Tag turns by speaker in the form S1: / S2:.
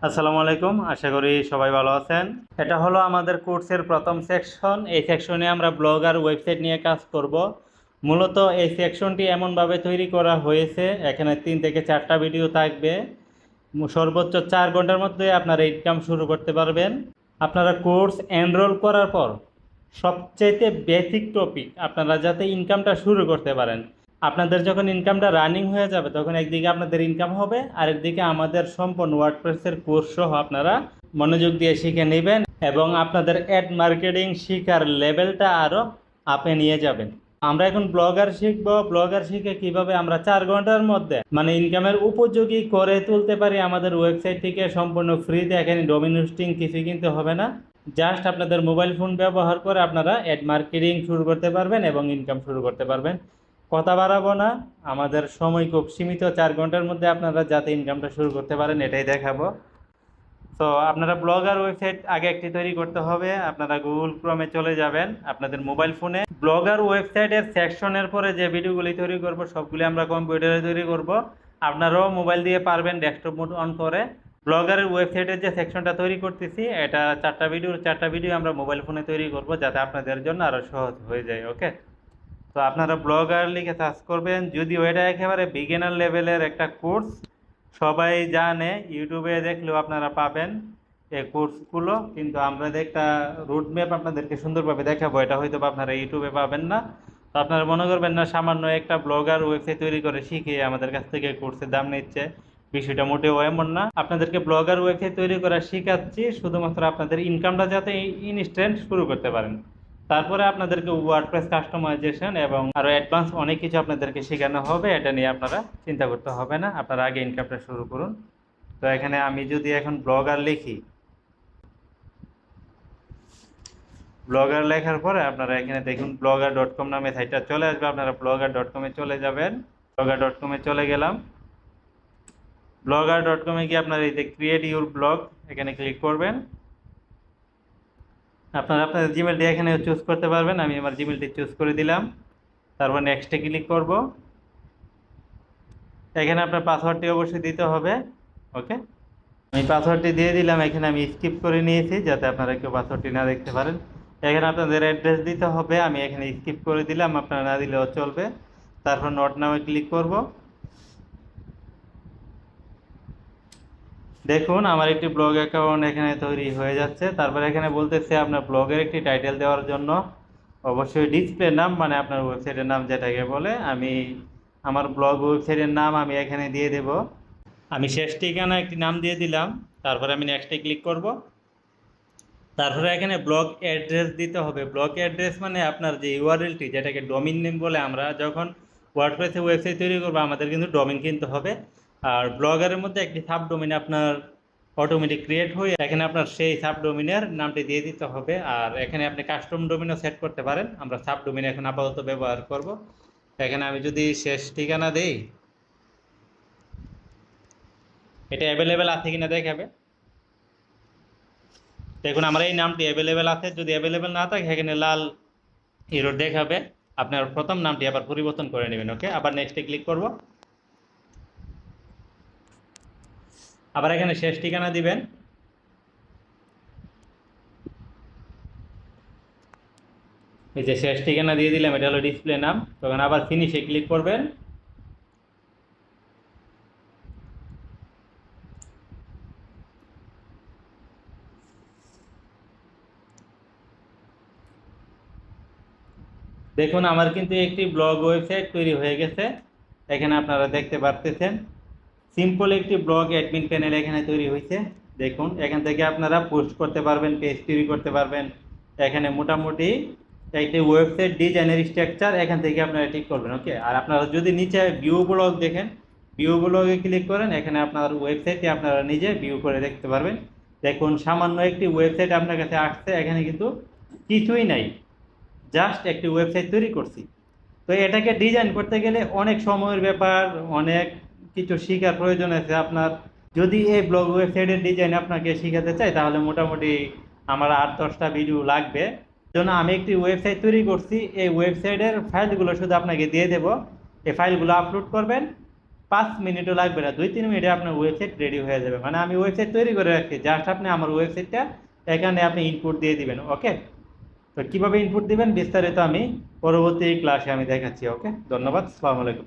S1: আসসালামু আলাইকুম, আশা করি সবাই ভালো আছেন। এটা হলো আমাদের কোর্সের প্রথম সেকশন। এই সেকশনে আমরা ব্লগ আর ওয়েবসাইট নিয়ে কাজ করব। মূলত এই সেকশনটি এমনভাবে তৈরি করা হয়েছে, এখানে 3 থেকে 4টা ভিডিও থাকবে। সর্বোচ্চ 4 ঘন্টার মধ্যে আপনারা ইনকাম শুরু করতে পারবেন। আপনারা কোর্স এনরোল করার পর সবচাইতে বেসিক টপিক আপনারা যাতে ইনকামটা শুরু করতে পারেন। আপনাদের যখন ইনকামটা রানিং হয়ে যাবে তখন একদিকে আপনাদের ইনকাম হবে, আর একদিকে আমাদের সম্পূর্ণ ওয়ার্ডপ্রেসের কোর্স সহ আপনারা মনোযোগ দিয়ে শিখে নেবেন এবং আপনাদের অ্যাড মার্কেটিং শিখার লেভেলটা আরও আপে নিয়ে যাবেন। আমরা এখন ব্লগার শিখবো। ব্লগার শিখে কিভাবে আমরা 4 ঘন্টার মধ্যে ইনকামের উপযোগী করে তুলতে পারি আমাদের ওয়েবসাইট থেকে সম্পূর্ণ ফ্রিতে। এখানে ডোমেইন হোস্টিং কিছু কিনতে হবে না, জাস্ট আপনাদের মোবাইল ফোন ব্যবহার করে আপনারা অ্যাড মার্কেটিং শুরু করতে পারবেন এবং ইনকাম শুরু করতে পারবেন। কথা বাড়াবো না, আমাদের সময় খুব সীমিত। 4 ঘন্টার মধ্যে আপনারা যাতে ইনকামটা শুরু করতে পারেন এটাই দেখাবো। তো আপনারা ব্লগার ওয়েবসাইট আগে একটি তৈরি করতে হবে। আপনারা গুগল ক্রোমে চলে যাবেন, আপনাদের মোবাইল ফোনে ব্লগার ওয়েবসাইটের সেকশনের পরে যে ভিডিওগুলি তৈরি করব সবগুলি আমরা কম্পিউটারে তৈরি করব। আপনারাও মোবাইল দিয়ে পারবেন ডেস্কটপ মোড অন করে। ব্লগারের ওয়েবসাইটের যে সেকশনটা তৈরি করতেছি এটা 4টা ভিডিও আমরা মোবাইল ফোনে তৈরি করব যাতে আপনাদের জন্য আরও সহজ হয়ে যায়। ওকে, তো আপনারা ব্লগার লিখে সার্চ করবেন। যদিও এটা একেবারে বিগিনার লেভেলের একটা কোর্স, সবাই জানে, ইউটিউবে দেখলেও আপনারা পাবেন এই কোর্সগুলো, কিন্তু আমরা একটা রুট ম্যাপ আপনাদেরকে সুন্দরভাবে দেখাবো, এটা হয়তো আপনারা ইউটিউবে পাবেন না। তো আপনারা মনে করবেন না সামান্য একটা ব্লগার ওয়েবসাইট তৈরি করে শিখে আমাদের কাছ থেকে কোর্সের দাম নিচ্ছে, বিষয়টা মোটেও এমন না। আপনাদেরকে ব্লগার ওয়েবসাইট তৈরি করা শেখাচ্ছি শুধুমাত্র আপনাদের ইনকামটা যাতে ইনস্ট্যান্ট শুরু করতে পারেন। তারপরে আপনাদেরকে ওয়ার্ডপ্রেস কাস্টমাইজেশন এবং আরও অ্যাডভান্স অনেক কিছু আপনাদেরকে শেখানো হবে, এটা নিয়ে আপনারা চিন্তা করতে হবে না। আপনারা আগে ইনকামটা শুরু করুন। তো এখানে আমি যদি এখন ব্লগার লিখি, ব্লগার লেখার পরে আপনারা এখানে দেখুন blogger.com নামে সাইটটা চলে আসবে। আপনারা blogger.com-এ চলে যাবেন। blogger.com-এ চলে গেলাম। blogger.com-এ গিয়ে আপনারা এই যে ক্রিয়েট ইউর ব্লগ এখানে ক্লিক করবেন। আপনারা আপনাদের জিমেলটি এখানে চুজ করতে পারবেন। আমি আমার জিমেলটি চুজ করে দিলাম। তারপর নেক্সটে ক্লিক করব। এখানে আপনার পাসওয়ার্ডটি অবশ্যই দিতে হবে। ওকে, আমি পাসওয়ার্ডটি দিয়ে দিলাম। এখানে আমি স্কিপ করে নিয়েছি যাতে আপনারা কেউ পাসওয়ার্ডটি না দেখতে পারেন। এখানে আপনাদের অ্যাড্রেস দিতে হবে, আমি এখানে স্কিপ করে দিলাম, আপনারা না দিলেও চলবে। তারপর নট নামে ক্লিক করব। দেখুন আমার একটি ব্লগ অ্যাকাউন্ট এখানে তৈরি হয়ে যাচ্ছে। তারপর এখানে বলতেছে আপনার ব্লগের একটি টাইটেল দেওয়ার জন্য অবশ্যই ডিসপ্লে নাম, মানে আপনার ওয়েবসাইটের নাম যেটাকে বলে, আমি আমার ব্লগ ওয়েবসাইটের নাম আমি এখানে দিয়ে দেব। আমি শেষ ঠিকানা একটি নাম দিয়ে দিলাম। তারপরে আমি নেক্সটে ক্লিক করব। তারপরে এখানে ব্লগ অ্যাড্রেস দিতে হবে। ব্লগ অ্যাড্রেস মানে আপনার যে ইউআরএলটি, যেটাকে ডোমিন নেম বলে, আমরা যখন ওয়ার্ডপ্রেসে ওয়েবসাইট তৈরি করবো আমাদের কিন্তু ডোমিন কিনতে হবে। আর ব্লগারের মধ্যে একটি সাব ডোমিন আপনার অটোমেটিক ক্রিয়েট হয়ে এখানে আপনার সেই সাব ডোমিনের নামটি দিয়ে দিতে হবে। আর এখানে আপনি কাস্টম ডোমিনও সেট করতে পারেন। আমরা সাব ডোমিন এখন আপাতত ব্যবহার করব। এখানে আমি যদি শেষ ঠিকানা দেই, এটা অ্যাভেলেবেল আছে কিনা দেখাবে। দেখুন আমার এই নামটি অ্যাভেলেবেল আছে। যদি অ্যাভেলেবেল না থাকে এখানে লাল এরর দেখাবে। আপনার প্রথম নামটি আবার পরিবর্তন করে নেবেন। ওকে, আবার নেক্সটে ক্লিক করব। আবার এখানে শেষ ঠিকানা দিবেন। এই যে শেষ ঠিকানা দিয়ে দিলাম, এটা হলো ডিসপ্লে নাম। তখন আবার ফিনিশে ক্লিক করবেন। দেখুন আমার কিন্তু একটি ব্লগ ওয়েবসাইট তৈরি হয়ে গেছে, এখানে আপনারা দেখতে পারতেছেন। সিম্পল একটি ব্লগ অ্যাডমিন প্যানেল এখানে তৈরি হয়েছে। দেখুন এখান থেকে আপনারা পোস্ট করতে পারবেন, পেজ তৈরি করতে পারবেন। এখানে মোটামুটি একটি ওয়েবসাইট ডিজাইনের স্ট্রাকচার এখান থেকে আপনারা ঠিক করবেন। ওকে, আর আপনারা যদি নিচে ভিউ ব্লগ দেখেন, ভিউ ব্লগে ক্লিক করেন, এখানে আপনার ওয়েবসাইটে আপনারা নিজে ভিউ করে দেখতে পারবেন। দেখুন সামান্য একটি ওয়েবসাইট আপনার কাছে আসছে, এখানে কিন্তু কিছুই নাই, জাস্ট একটি ওয়েবসাইট তৈরি করছি। তো এটাকে ডিজাইন করতে গেলে অনেক সময়ের ব্যাপার, অনেক কিছু শেখার প্রয়োজন আছে আপনার। যদি এই ব্লগ ওয়েবসাইটের ডিজাইন আপনাকে শেখাতে চাই তাহলে মোটামুটি আমার 8-10টা ভিডিও লাগবে। জন্য আমি একটি ওয়েবসাইট তৈরি করছি, এই ওয়েবসাইটের ফাইলগুলো শুধু আপনাকে দিয়ে দেব। এই ফাইলগুলো আপলোড করবেন, 5 মিনিটও লাগবে না, 2-3 মিনিটে আপনার ওয়েবসাইট রেডি হয়ে যাবে। মানে আমি ওয়েবসাইট তৈরি করে রাখছি, জাস্ট আপনি আমার ওয়েবসাইটটা এখানে আপনি ইনপুট দিয়ে দিবেন। ওকে, তো কিভাবে ইনপুট দিবেন বিস্তারিত আমি পরবর্তী ক্লাসে আমি দেখাচ্ছি। ওকে, ধন্যবাদ, আসসালামু আলাইকুম।